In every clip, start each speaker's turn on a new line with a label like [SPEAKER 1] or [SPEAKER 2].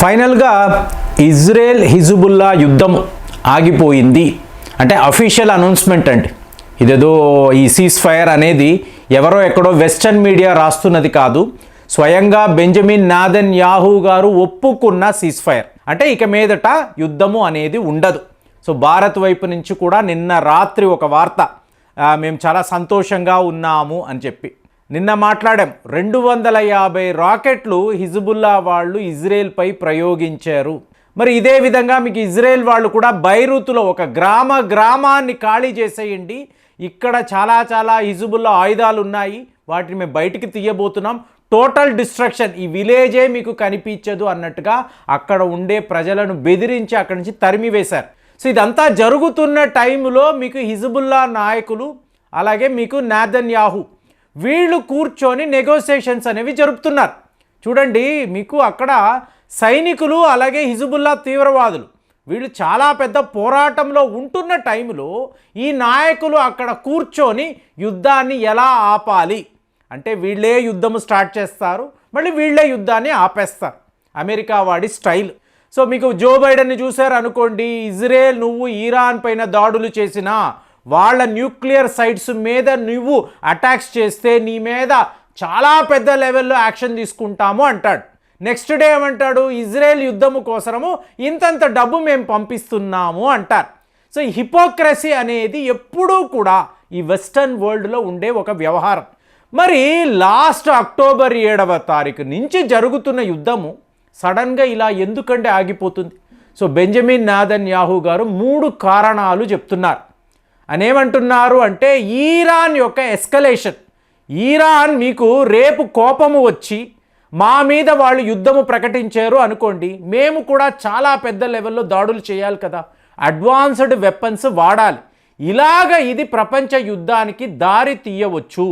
[SPEAKER 1] ఫైనల్గా Israel Hezbollah యుద్ధం ఆగిపోయింది అంటే అఫీషియల్ అనౌన్స్మెంట్ అండి. ఇదేదో ఈ సీజ్ ఫైర్ అనేది ఎవరో ఎక్కడో వెస్టర్న్ మీడియా రాస్తున్నది కాదు, స్వయంగా బెంజమిన్ నెతన్యాహు గారు ఒప్పుకున్న సీజ్ ఫైర్. అంటే ఇక మీదట యుద్ధము అనేది ఉండదు. సో భారత్ వైపు నుంచి కూడా నిన్న రాత్రి ఒక వార్త, మేము చాలా సంతోషంగా ఉన్నాము అని చెప్పి నిన్న మాట్లాడాం. 250 రాకెట్లు హిజ్బుల్లా వాళ్ళు ఇజ్రాయెల్పై ప్రయోగించారు. మరి ఇదే విధంగా మీకు ఇజ్రాయెల్ వాళ్ళు కూడా బైరూతులో ఒక గ్రామాన్ని ఖాళీ చేసేయండి, ఇక్కడ చాలా హిజ్బుల్లా ఆయుధాలు ఉన్నాయి, వాటిని మేము బయటికి తీయబోతున్నాం, టోటల్ డిస్ట్రక్షన్, ఈ విలేజే మీకు కనిపించదు అన్నట్టుగా అక్కడ ఉండే ప్రజలను బెదిరించి అక్కడి నుంచి తరిమివేశారు. సో ఇదంతా జరుగుతున్న టైంలో మీకు హిజ్బుల్లా నాయకులు అలాగే మీకు నెతన్యాహు వీళ్ళు కూర్చొని నెగోసియేషన్స్ అనేవి జరుపుతున్నారు. చూడండి, మీకు అక్కడ సైనికులు అలాగే హిజ్బుల్లా తీవ్రవాదులు వీళ్ళు చాలా పెద్ద పోరాటంలో ఉంటున్న టైంలో ఈ నాయకులు అక్కడ కూర్చొని యుద్ధాన్ని ఎలా ఆపాలి అంటే వీళ్ళే యుద్ధం స్టార్ట్ చేస్తారు, మళ్ళీ వీళ్ళే యుద్ధాన్ని ఆపేస్తారు, అమెరికా వాడి స్టైల్. సో మీకు జో బైడెన్ని చూశారు అనుకోండి, ఇజ్రాయెల్ నువ్వు ఇరాన్ పైన దాడులు చేసినా వాళ్ళ న్యూక్లియర్ సైట్స్ మీద నువ్వు అటాక్స్ చేస్తే నీ మీద చాలా పెద్ద లెవెల్లో యాక్షన్ తీసుకుంటాము అంటాడు. నెక్స్ట్ డే ఏమంటాడు, ఇజ్రాయెల్ యుద్ధము కోసము ఇంతంత డబ్బు మేము పంపిస్తున్నాము అంటారు. సో ఈ హిపోక్రసీ అనేది ఎప్పుడూ కూడా ఈ వెస్టర్న్ వరల్డ్లో ఉండే ఒక వ్యవహారం. మరి లాస్ట్ అక్టోబర్ 7వ తారీఖు నుంచి జరుగుతున్న యుద్ధము సడన్గా ఇలా ఎందుకంటే ఆగిపోతుంది? సో బెంజమిన్ నెతన్యాహు గారు 3 కారణాలు చెప్తున్నారు. అనేమంటున్నారు అంటే ఇరాన్ యొక్క ఎస్కలేషన్. ఇరాన్ మీకు రేపు కోపము వచ్చి మా మీద వాళ్ళు యుద్ధము ప్రకటించారు అనుకోండి, మేము కూడా చాలా పెద్ద లెవెల్లో దాడులు చేయాలి కదా, అడ్వాన్స్డ్ వెపన్స్ వాడాలి. ఇలాగ ఇది ప్రపంచ యుద్ధానికి దారి తీయవచ్చు.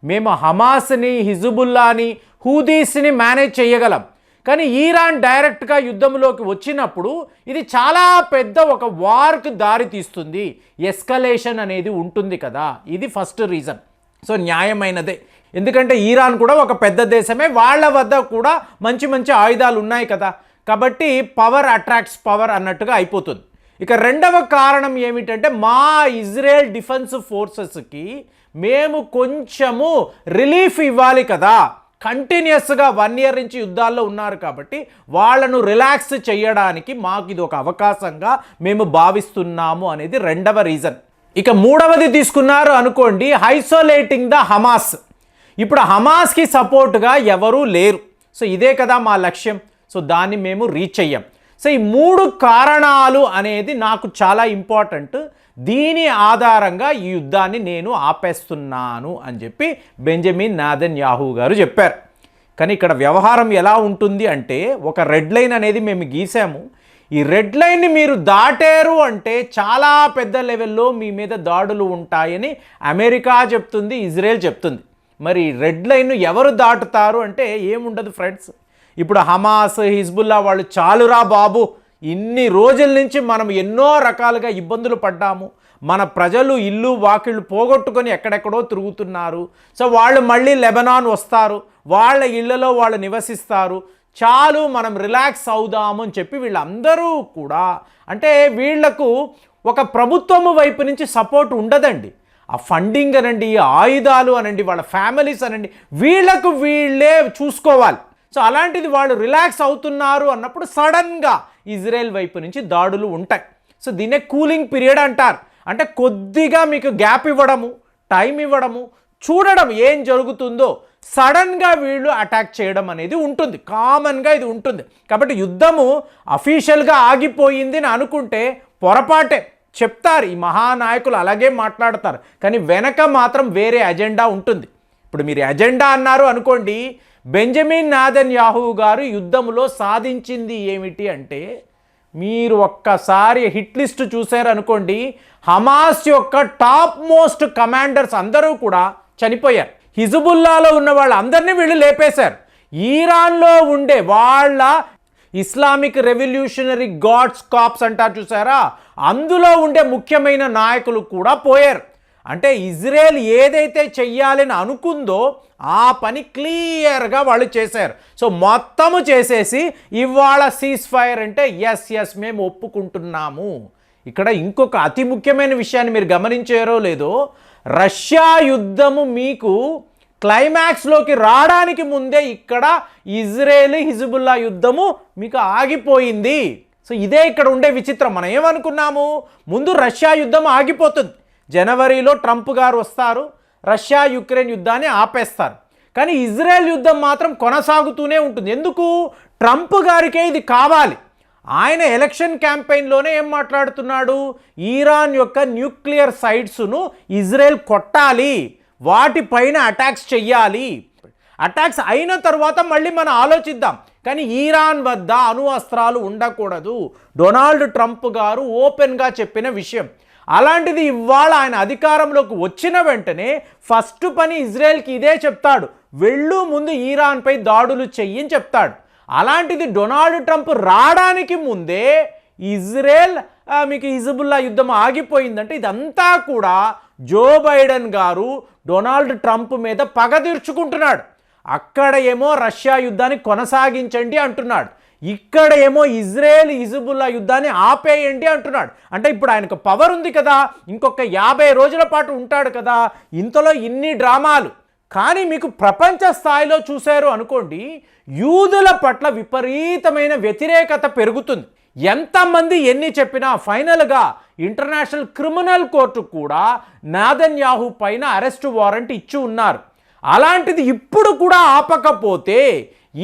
[SPEAKER 1] మేము హమాస్ని, హిజ్బుల్లాని, హూదీస్ని మేనేజ్ చేయగలం, కానీ ఇరాన్ డైరెక్ట్గా యుద్ధంలోకి వచ్చినప్పుడు ఇది చాలా పెద్ద ఒక వార్కి దారి తీస్తుంది, ఎస్కలేషన్ అనేది ఉంటుంది కదా. ఇది ఫస్ట్ రీజన్. సో న్యాయమైనదే, ఎందుకంటే ఇరాన్ కూడా ఒక పెద్ద దేశమే, వాళ్ళ వద్ద కూడా మంచి ఆయుధాలు ఉన్నాయి కదా, కాబట్టి పవర్ అట్రాక్ట్స్ పవర్ అన్నట్టుగా అయిపోతుంది. ఇక రెండవ కారణం ఏమిటంటే మా ఇజ్రాయెల్ డిఫెన్స్ ఫోర్సెస్కి మేము కొంచెము రిలీఫ్ ఇవ్వాలి కదా, కంటిన్యూస్గా 1 year నుంచి యుద్ధాల్లో ఉన్నారు కాబట్టి వాళ్ళను రిలాక్స్ చేయడానికి మాకు ఇది ఒక అవకాశంగా మేము భావిస్తున్నాము అనేది రెండవ రీజన్. ఇక మూడవది తీసుకున్నారు అనుకోండి, ఐసోలేటింగ్ ద హమాస్. ఇప్పుడు హమాస్కి సపోర్ట్గా ఎవరూ లేరు, సో ఇదే కదా మా లక్ష్యం, సో దాన్ని మేము రీచ్ అయ్యాం. సో ఈ 3 కారణాలు అనేది నాకు చాలా ఇంపార్టెంట్, దీని ఆధారంగా ఈ యుద్ధాన్ని నేను ఆపేస్తున్నాను అని చెప్పి బెంజమిన్ నెతన్యాహు గారు చెప్పారు. కానీ ఇక్కడ వ్యవహారం ఎలా ఉంటుంది అంటే, ఒక రెడ్ లైన్ అనేది మేము గీసాము, ఈ రెడ్ లైన్ని మీరు దాటారు అంటే చాలా పెద్ద లెవెల్లో మీ మీద దాడులు ఉంటాయని అమెరికా చెప్తుంది, ఇజ్రాయెల్ చెప్తుంది. మరి రెడ్ లైన్ ఎవరు దాటుతారు అంటే ఏముండదు ఫ్రెండ్స్. ఇప్పుడు హమాస్, హిజ్బుల్లా వాళ్ళు చాలురా బాబు, ఇన్ని రోజుల నుంచి మనం ఎన్నో రకాలుగా ఇబ్బందులు పడ్డాము, మన ప్రజలు ఇల్లు వాకిళ్ళు పోగొట్టుకొని ఎక్కడెక్కడో తిరుగుతున్నారు, సో వాళ్ళు మళ్ళీ లెబనాన్ వస్తారు, వాళ్ళ ఇళ్లలో వాళ్ళు నివసిస్తారు, చాలు మనం రిలాక్స్ అవుదాము అని చెప్పి వీళ్ళందరూ కూడా, అంటే వీళ్లకు ఒక ప్రభుత్వము వైపు నుంచి సపోర్ట్ ఉండదండి. ఆ ఫండింగ్ అనండి, ఆయుధాలు అనండి, వాళ్ళ ఫ్యామిలీస్ అనండి, వీళ్లకు వీళ్ళే చూసుకోవాలి. సో అలాంటిది వాళ్ళు రిలాక్స్ అవుతున్నారు అన్నప్పుడు సడన్గా ఇజ్రాయెల్ వైపు నుంచి దాడులు ఉంటాయి. సో దీన్నే కూలింగ్ పీరియడ్ అంటారు. అంటే కొద్దిగా మీకు గ్యాప్ ఇవ్వడము, టైం ఇవ్వడము, చూడడం ఏం జరుగుతుందో, సడన్గా వీళ్ళు అటాక్ చేయడం అనేది ఉంటుంది, కామన్గా ఇది ఉంటుంది. కాబట్టి యుద్ధము అఫీషియల్గా ఆగిపోయింది అని అనుకుంటే పొరపాటే. చెప్తారు ఈ మహానాయకులు, అలాగే మాట్లాడతారు, కానీ వెనక మాత్రం వేరే అజెండా ఉంటుంది. ఇప్పుడు మీరు అజెండా అన్నారు అనుకోండి, బెంజమిన్ నెతన్యాహు గారు యుద్ధంలో సాధించింది ఏమిటి అంటే, మీరు ఒక్కసారి హిట్ లిస్ట్ చూశారనుకోండి, హమాస్ యొక్క టాప్ మోస్ట్ కమాండర్స్ అందరూ కూడా చనిపోయారు. హిజ్బుల్లాలో ఉన్న వాళ్ళందరినీ వీళ్ళు లేపేశారు. ఇరాన్లో ఉండే వాళ్ళ ఇస్లామిక్ రెవల్యూషనరీ గాడ్స్ కాప్స్ అంటారు చూసారా, అందులో ఉండే ముఖ్యమైన నాయకులు కూడా పోయారు. అంటే ఇజ్రాయెల్ ఏదైతే చెయ్యాలని అనుకుందో ఆ పని క్లియర్గా వాళ్ళు చేశారు. సో మొత్తము చేసేసి ఇవాళ సీజ్ ఫైర్ అంటే ఎస్ మేము ఒప్పుకుంటున్నాము. ఇక్కడ ఇంకొక అతి ముఖ్యమైన విషయాన్ని మీరు గమనించారో లేదో, రష్యా యుద్ధము మీకు క్లైమాక్స్లోకి రావడానికి ముందే ఇక్కడ ఇజ్రాయెల్ హిజ్బుల్లా యుద్ధము మీకు ఆగిపోయింది. సో ఇదే ఇక్కడ ఉండే విచిత్రం. మనం ఏమనుకున్నాము, ముందు రష్యా యుద్ధం ఆగిపోతుంది, జనవరిలో ట్రంప్ గారు వస్తారు, రష్యా యుక్రెయిన్ యుద్ధాన్ని ఆపేస్తారు. కానీ ఇజ్రాయెల్ యుద్ధం మాత్రం కొనసాగుతూనే ఉంటుంది. ఎందుకు? ట్రంప్ గారికే ఇది కావాలి. ఆయన ఎలక్షన్ క్యాంపెయిన్లోనే ఏం మాట్లాడుతున్నాడు, ఇరాన్ యొక్క న్యూక్లియర్ సైట్స్ను ఇజ్రాయెల్ కొట్టాలి, వాటిపైన అటాక్స్ చెయ్యాలి, అటాక్స్ అయిన తర్వాత మళ్ళీ మనం ఆలోచిద్దాం, కానీ ఇరాన్ వద్ద అణు అస్త్రాలు ఉండకూడదు, డొనాల్డ్ ట్రంప్ గారు ఓపెన్గా చెప్పిన విషయం. అలాంటిది ఇవాళ ఆయన అధికారంలోకి వచ్చిన వెంటనే ఫస్ట్ పని ఇజ్రాయెల్కి ఇదే చెప్తాడు, వెళ్ళు ముందు ఇరాన్పై దాడులు చెయ్యని చెప్తాడు. అలాంటిది డొనాల్డ్ ట్రంప్ రావడానికి ముందే ఇజ్రాయెల్ మీకు హిజ్బుల్లా యుద్ధం ఆగిపోయిందంటే ఇదంతా కూడా జో బైడెన్ గారు డొనాల్డ్ ట్రంప్ మీద పగ తీర్చుకుంటున్నాడు. అక్కడ ఏమో రష్యా యుద్ధాన్ని కొనసాగించండి అంటున్నాడు, ఇక్కడ ఏమో ఇజ్రాయెల్ హిజ్బుల్లా యుద్ధాన్ని ఆపేయండి అంటున్నాడు. అంటే ఇప్పుడు ఆయనకు పవర్ ఉంది కదా, ఇంకొక 50 రోజుల పాటు ఉంటాడు కదా, ఇంతలో ఇన్ని డ్రామాలు. కానీ మీకు ప్రపంచ స్థాయిలో చూశారు అనుకోండి, యూదుల పట్ల విపరీతమైన వ్యతిరేకత పెరుగుతుంది. ఎంతమంది ఎన్ని చెప్పినా ఫైనల్గా ఇంటర్నేషనల్ క్రిమినల్ కోర్టు కూడా నాదన్యాహు పైన అరెస్ట్ వారెంట్ ఇచ్చి ఉన్నారు. అలాంటిది ఇప్పుడు కూడా ఆపకపోతే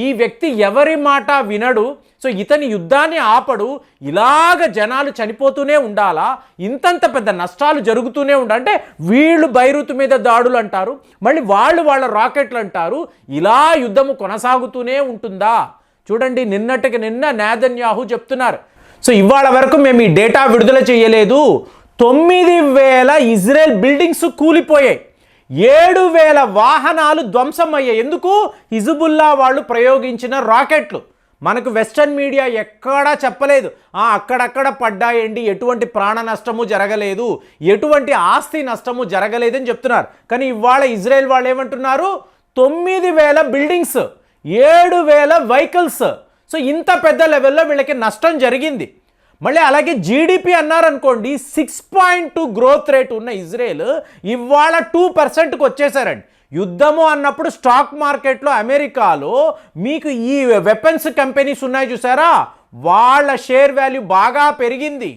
[SPEAKER 1] ఈ వ్యక్తి ఎవరి మాట వినడు. సో ఇతని యుద్ధాన్ని ఆపడు, ఇలాగ జనాలు చనిపోతూనే ఉండాలా, ఇంతంత పెద్ద నష్టాలు జరుగుతూనే ఉండాలి. అంటే వీళ్ళు బైరూత్ మీద దాడులు అంటారు, మళ్ళీ వాళ్ళ రాకెట్లు అంటారు, ఇలా యుద్ధము కొనసాగుతూనే ఉంటుందా? చూడండి, నిన్నటికి నిన్న నాదన్యాహు చెప్తున్నారు, సో ఇవాళ వరకు మేము ఈ డేటా విడుదల చేయలేదు, 9,000 ఇజ్రాయెల్ బిల్డింగ్స్ కూలిపోయాయి, 7,000 వాహనాలు ధ్వంసమయ్యాయి. ఎందుకు? హిజ్బుల్లా వాళ్ళు ప్రయోగించిన రాకెట్లు. మనకు వెస్టర్న్ మీడియా ఎక్కడా చెప్పలేదు అక్కడక్కడ పడ్డాయండి, ఎటువంటి ప్రాణ నష్టము జరగలేదు, ఎటువంటి ఆస్తి నష్టము జరగలేదని చెప్తున్నారు. కానీ ఇవాళ ఇజ్రాయెల్ వాళ్ళు ఏమంటున్నారు, 9,000 బిల్డింగ్స్, 7,000 వెహికల్స్. సో ఇంత పెద్ద లెవెల్లో వీళ్ళకి నష్టం జరిగింది. మళ్ళీ అలాగే జీడిపి అన్నారనుకోండి, 6.2 గ్రోత్ రేట్ ఉన్న ఇజ్రాయెల్ ఇవాళ 2%కి వచ్చేసారండి. యుద్ధము అన్నప్పుడు స్టాక్ మార్కెట్లో అమెరికాలో మీకు ఈ వెపన్స్ కంపెనీస్ ఉన్నాయి చూసారా, వాళ్ళ షేర్ వాల్యూ బాగా పెరిగింది.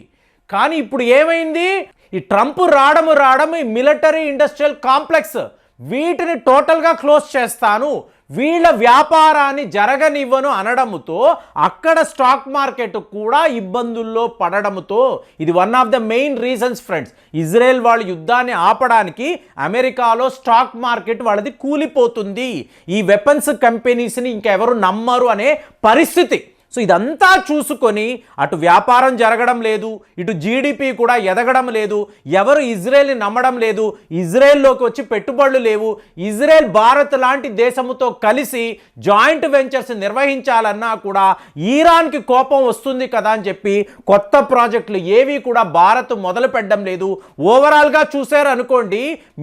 [SPEAKER 1] కానీ ఇప్పుడు ఏమైంది, ఈ ట్రంప్ రావడం ఈ మిలిటరీ ఇండస్ట్రియల్ కాంప్లెక్స్ వీటిని టోటల్గా క్లోజ్ చేస్తాను, వీళ్ళ వ్యాపారాన్ని జరగనివ్వను అనడంతో అక్కడ స్టాక్ మార్కెట్ కూడా ఇబ్బందుల్లో పడడంతో ఇది one of the main reasons friends. Israel వాళ్ళు యుద్ధాన్ని ఆపడానికి అమెరికాలో స్టాక్ మార్కెట్ వాళ్ళది కూలిపోతుంది, ఈ వెపన్స్ కంపెనీస్ని ఇంకెవరు నమ్మరు అనే పరిస్థితి. సో ఇదంతా చూసుకొని అటు వ్యాపారం జరగడం లేదు, ఇటు జీడిపి కూడా ఎదగడం లేదు, ఎవరు ఇజ్రాయెల్ని నమ్మడం లేదు, ఇజ్రాయెల్లోకి వచ్చి పెట్టుబడులు లేవు. ఇజ్రాయెల్ భారత్ లాంటి దేశముతో కలిసి జాయింట్ వెంచర్స్ నిర్వహించాలన్నా కూడా ఇరాన్కి కోపం వస్తుంది కదా అని చెప్పి కొత్త ప్రాజెక్టులు ఏవి కూడా భారత్ మొదలు పెట్టడం లేదు. ఓవరాల్గా చూసారు అనుకోండి,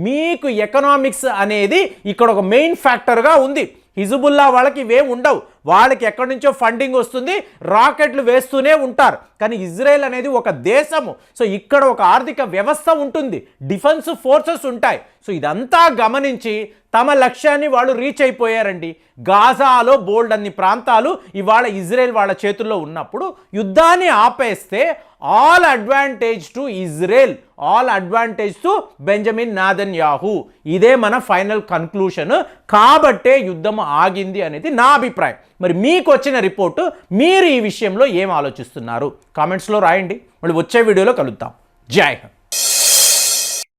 [SPEAKER 1] మీకు ఎకనామిక్స్ అనేది ఇక్కడ ఒక మెయిన్ ఫ్యాక్టర్గా ఉంది. హిజ్బుల్లా వాళ్ళకి ఇవేం ఉండవు, వాళ్ళకి ఎక్కడి నుంచో ఫండింగ్ వస్తుంది, రాకెట్లు వేస్తూనే ఉంటారు. కానీ ఇజ్రాయెల్ అనేది ఒక దేశము, సో ఇక్కడ ఒక ఆర్థిక వ్యవస్థ ఉంటుంది, డిఫెన్స్ ఫోర్సెస్ ఉంటాయి. సో ఇదంతా గమనించి తమ లక్ష్యాన్ని వాళ్ళు రీచ్ అయిపోయారండి. గాజాలో బోల్డ్ అన్ని ప్రాంతాలు ఇవాళ ఇజ్రాయెల్ వాళ్ళ చేతుల్లో ఉన్నప్పుడు యుద్ధాన్ని ఆపేస్తే all advantage to Israel, all advantage to Benjamin Netanyahu. ఇదే మన ఫైనల్ కన్క్లూషన్. కాబట్టే యుద్ధం ఆగింది అనేది నా అభిప్రాయం. మరి మీకు వచ్చిన రిపోర్టు మీరు ఈ విషయంలో ఏం ఆలోచిస్తున్నారు? కామెంట్స్లో రాయండి. మళ్ళీ వచ్చే వీడియోలో కలుద్దాం. జై హింద్.